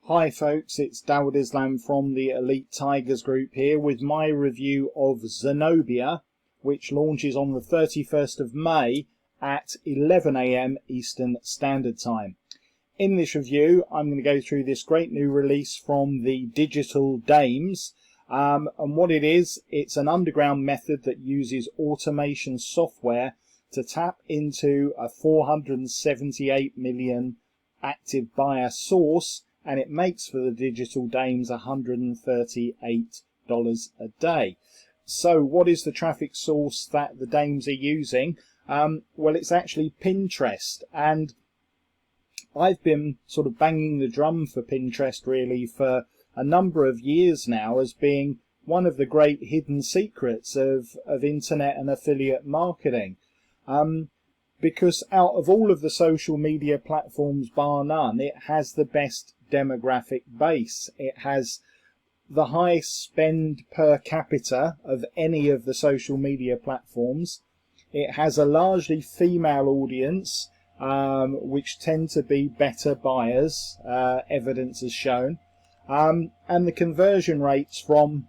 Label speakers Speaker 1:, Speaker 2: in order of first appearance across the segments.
Speaker 1: Hi folks, it's Dawud Islam from the Elite Tigers group here with my review of Zenobia, which launches on the 31st of May at 11 AM Eastern Standard Time. In this review, I'm going to go through this great new release from the Digital Dames. And what it is, it's an underground method that uses automation software to tap into a 478 million active buyer source, and it makes for the Digital Dames $138 a day. So what is the traffic source that the Dames are using? Well, it's actually Pinterest, and I've been sort of banging the drum for Pinterest really for a number of years now as being one of the great hidden secrets of internet and affiliate marketing. Because out of all of the social media platforms, bar none, it has the best demographic base. It has the highest spend per capita of any of the social media platforms. It has a largely female audience, which tend to be better buyers, evidence has shown. And the conversion rates from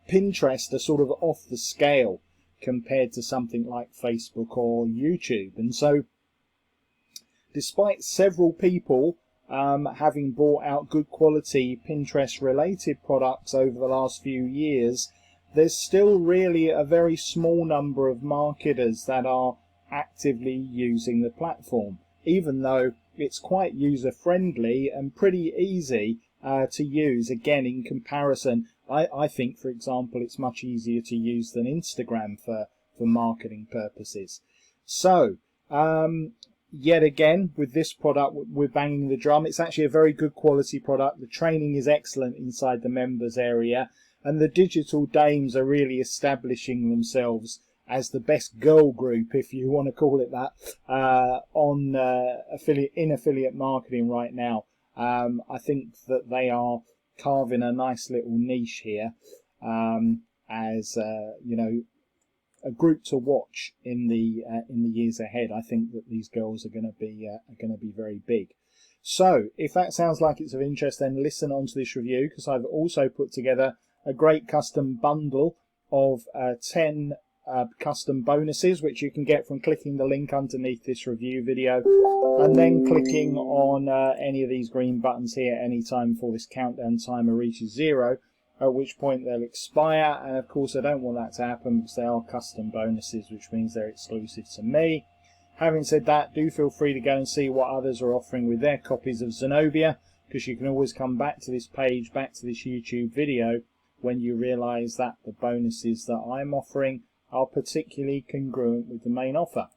Speaker 1: Pinterest are sort of off the scale compared to something like Facebook or YouTube. And so despite several people having brought out good quality Pinterest related products over the last few years, there's still really a very small number of marketers that are actively using the platform, even though it's quite user friendly and pretty easy to use. Again, in comparison, I think, for example, it's much easier to use than Instagram for marketing purposes. So, yet again, with this product, we're banging the drum. It's actually a very good quality product. The training is excellent inside the members area, and the Digital Dames are really establishing themselves as the best girl group, if you want to call it that, on affiliate marketing right now. I think that they are carving a nice little niche here, as you know, a group to watch in the years ahead. I think that these girls are going to be very big. So if that sounds like it's of interest, then listen on to this review, because I've also put together a great custom bundle of 10 custom bonuses, which you can get from clicking the link underneath this review video and then clicking on any of these green buttons here anytime before this countdown timer reaches 0, at which point they'll expire. And of course I don't want that to happen because they are custom bonuses, which means they're exclusive to me. Having said that, do feel free to go and see what others are offering with their copies of Zenobia, because you can always come back to this page, back to this YouTube video, when you realize that the bonuses that I'm offering are particularly congruent with the main offer.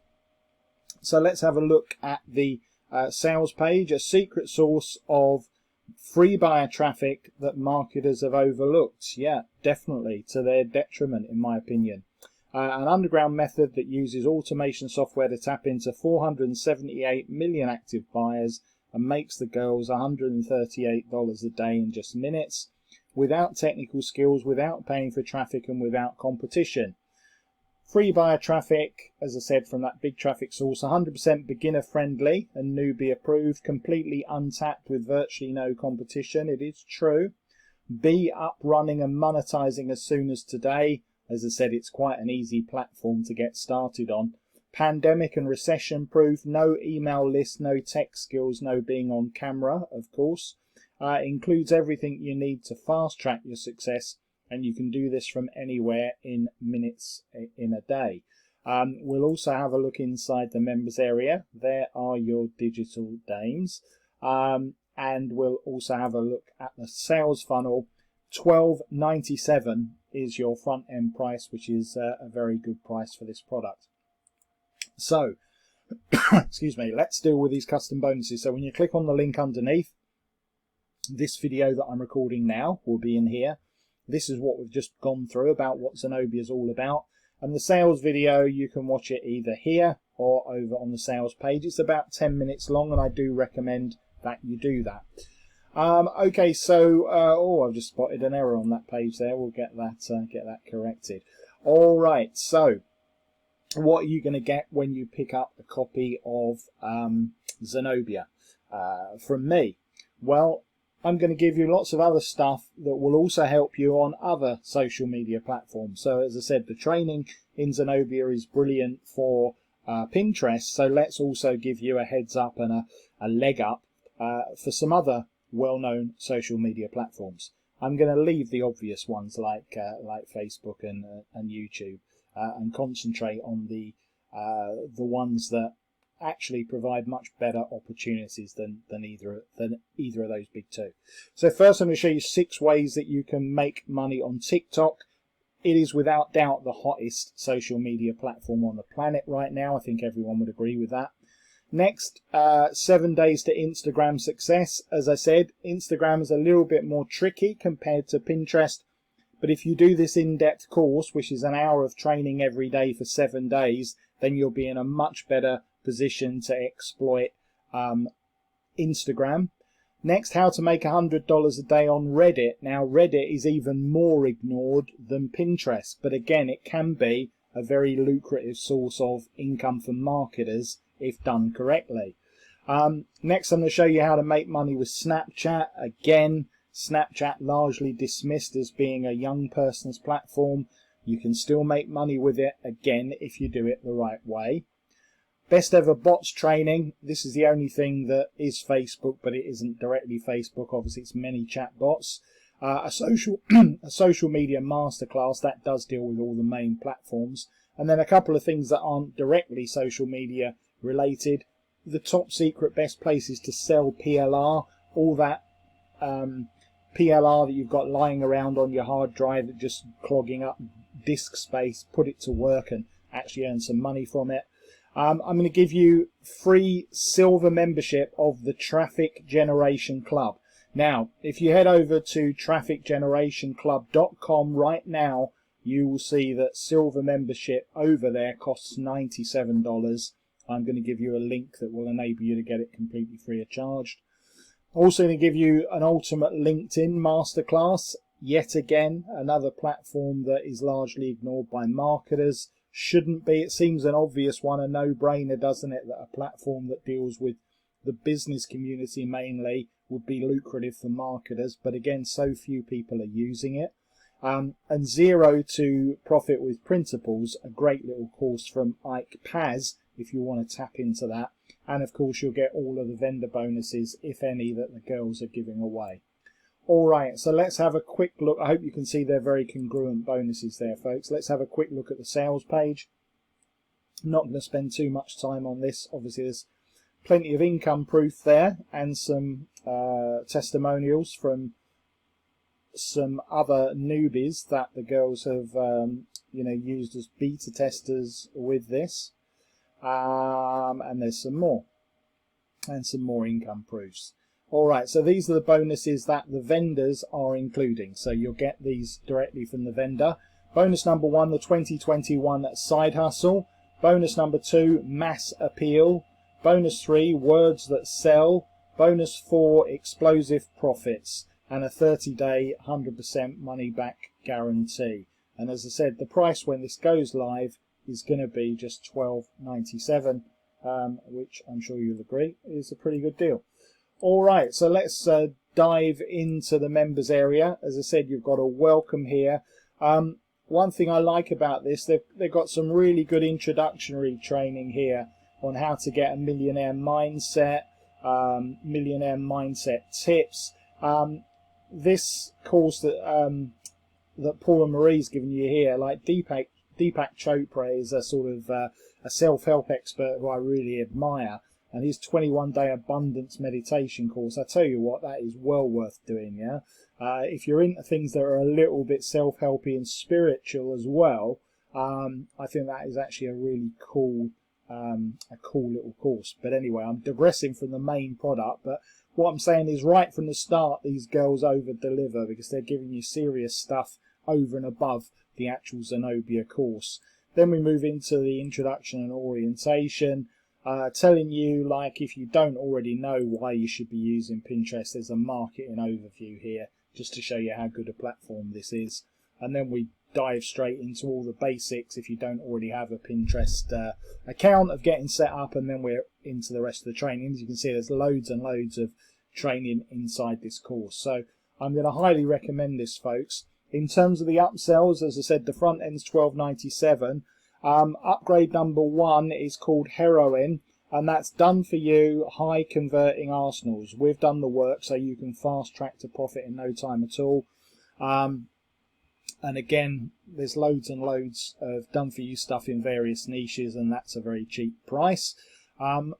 Speaker 1: So let's have a look at the sales page, a secret source of free buyer traffic that marketers have overlooked. Yeah, definitely to their detriment, in my opinion. An underground method that uses automation software to tap into 478 million active buyers and makes the girls $138 a day in just minutes, without technical skills, without paying for traffic, and without competition. Free buyer traffic, as I said, from that big traffic source, 100% beginner friendly and newbie approved, completely untapped with virtually no competition. It is true. Be up, running and monetizing as soon as today. As I said, it's quite an easy platform to get started on. Pandemic and recession proof, no email list, no tech skills, no being on camera, of course. Includes everything you need to fast track your success, and you can do this from anywhere in minutes in a day. We'll also have a look inside the members area. There are your Digital Dames. And we'll also have a look at the sales funnel. $12.97 is your front end price, which is a very good price for this product. So, excuse me, let's deal with these custom bonuses. So when you click on the link underneath, this video that I'm recording now will be in here. This is what we've just gone through about what Zenobia is all about. And the sales video, you can watch it either here or over on the sales page. It's about 10 minutes long, and I do recommend that you do that. Okay, so, I've just spotted an error on that page there. We'll get that corrected. All right, so what are you going to get when you pick up a copy of Zenobia from me? Well, I'm going to give you lots of other stuff that will also help you on other social media platforms. So as I said, the training in Zenobia is brilliant for Pinterest, so let's also give you a heads up and a leg up for some other well-known social media platforms. I'm going to leave the obvious ones like Facebook and YouTube and concentrate on the ones that actually provide much better opportunities than either of those big two. So first I'm going to show you 6 ways that you can make money on TikTok. It is without doubt the hottest social media platform on the planet right now. I think everyone would agree with that. Next, 7 days to Instagram success. As I said, Instagram is a little bit more tricky compared to Pinterest, but if you do this in-depth course, which is an hour of training every day for 7 days, then you'll be in a much better position to exploit Instagram. Next, how to make $100 a day on Reddit. Now, Reddit is even more ignored than Pinterest, but again, it can be a very lucrative source of income for marketers if done correctly. Next, I'm going to show you how to make money with Snapchat. Again, Snapchat largely dismissed as being a young person's platform. You can still make money with it, again, if you do it the right way. Best ever bots training. This is the only thing that is Facebook, but it isn't directly Facebook. Obviously, it's many chat bots. A social media masterclass that does deal with all the main platforms. And then a couple of things that aren't directly social media related. The top secret best places to sell PLR. All that PLR that you've got lying around on your hard drive that just clogging up disk space. Put it to work and actually earn some money from it. I'm going to give you free silver membership of the Traffic Generation Club. Now, if you head over to trafficgenerationclub.com right now, you will see that silver membership over there costs $97. I'm going to give you a link that will enable you to get it completely free of charge. Also going to give you an ultimate LinkedIn masterclass. Yet again, another platform that is largely ignored by marketers. Shouldn't be. It seems an obvious one, a no-brainer, doesn't it, that a platform that deals with the business community mainly would be lucrative for marketers, but again, so few people are using it. And Zero to Profit with Principles, a great little course from Ike Paz, if you want to tap into that. And of course, you'll get all of the vendor bonuses, if any, that the girls are giving away. All right, so let's have a quick look. I hope you can see they're very congruent bonuses there, folks. Let's have a quick look at the sales page. I'm not going to spend too much time on this. Obviously, there's plenty of income proof there and some testimonials from some other newbies that the girls have used as beta testers with this. And there's some more. And some more income proofs. Alright, so these are the bonuses that the vendors are including. So you'll get these directly from the vendor. Bonus number 1, the 2021 side hustle. Bonus number 2, mass appeal. Bonus 3, words that sell. Bonus 4, explosive profits. And a 30-day 100% money back guarantee. And as I said, the price when this goes live is going to be just $12.97, which I'm sure you'll agree is a pretty good deal. All right, so let's dive into the members area. As I said, you've got a welcome here. One thing I like about this, they've got some really good introductory training here on how to get a millionaire mindset tips. This course that Paul and Marie's given you here, like Deepak Chopra is a sort of a self-help expert who I really admire. And his 21-day abundance meditation course, I tell you what, that is well worth doing, yeah? If you're into things that are a little bit self-helpy and spiritual as well, I think that is actually a really cool little course. But anyway, I'm digressing from the main product, but what I'm saying is right from the start, these girls over-deliver because they're giving you serious stuff over and above the actual Zenobia course. Then we move into the introduction and orientation. Telling you, like, if you don't already know why you should be using Pinterest, there's a marketing overview here just to show you how good a platform this is. And then we dive straight into all the basics if you don't already have a Pinterest account of getting set up, and then we're into the rest of the training. As you can see, there's loads and loads of training inside this course. So I'm going to highly recommend this, folks. In terms of the upsells, as I said, the front end's $12.97. Upgrade number 1 is called Heroin, and that's done for you high converting arsenals. We've done the work so you can fast track to profit in no time at all. And again, there's loads and loads of done for you stuff in various niches, and that's a very cheap price.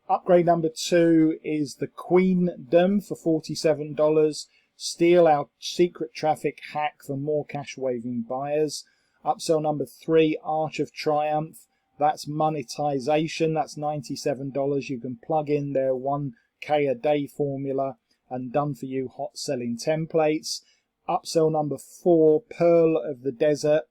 Speaker 1: Upgrade number 2 is the Queendom for $47. Steal our secret traffic hack for more cash waving buyers. Upsell number 3, Arch of Triumph. That's monetization. That's $97. You can plug in their 1K a day formula and done for you hot selling templates. Upsell number 4, Pearl of the Desert.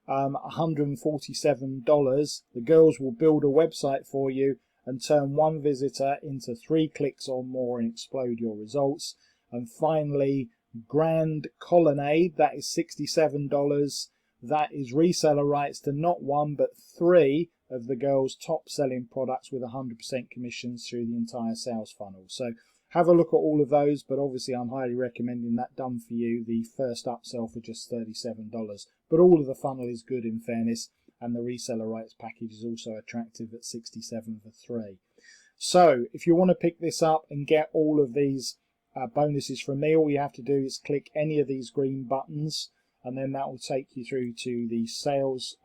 Speaker 1: $147. The girls will build a website for you and turn 1 visitor into 3 clicks or more and explode your results. And finally, Grand Colonnade, that is $67. That is reseller rights to not 1 but 3 of the girls' top selling products with 100% commissions through the entire sales funnel. So have a look at all of those, but obviously I'm highly recommending that done for you, the first upsell for just $37. But all of the funnel is good in fairness, and the reseller rights package is also attractive at $67 for 3. So if you want to pick this up and get all of these bonuses from me, all you have to do is click any of these green buttons, and then that will take you through to the sales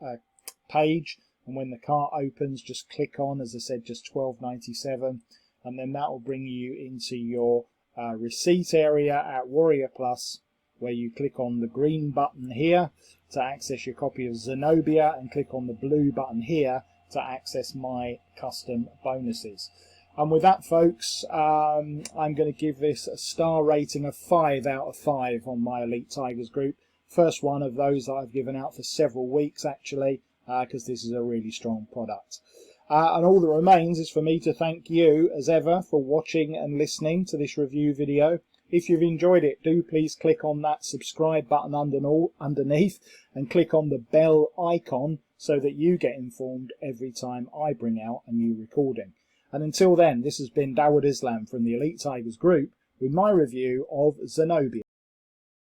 Speaker 1: page. And when the cart opens, just click on, as I said, just $12.97, and then that will bring you into your receipt area at Warrior Plus, where you click on the green button here to access your copy of Zenobia, and click on the blue button here to access my custom bonuses. And with that, folks, I'm going to give this a star rating of 5 out of 5 on my Elite Tigers group. First one of those that I've given out for several weeks, actually, because this is a really strong product. And all that remains is for me to thank you, as ever, for watching and listening to this review video. If you've enjoyed it, do please click on that subscribe button underneath and click on the bell icon so that you get informed every time I bring out a new recording. And until then, this has been Dawud Islam from the Elite Tigers group with my review of Zenobia.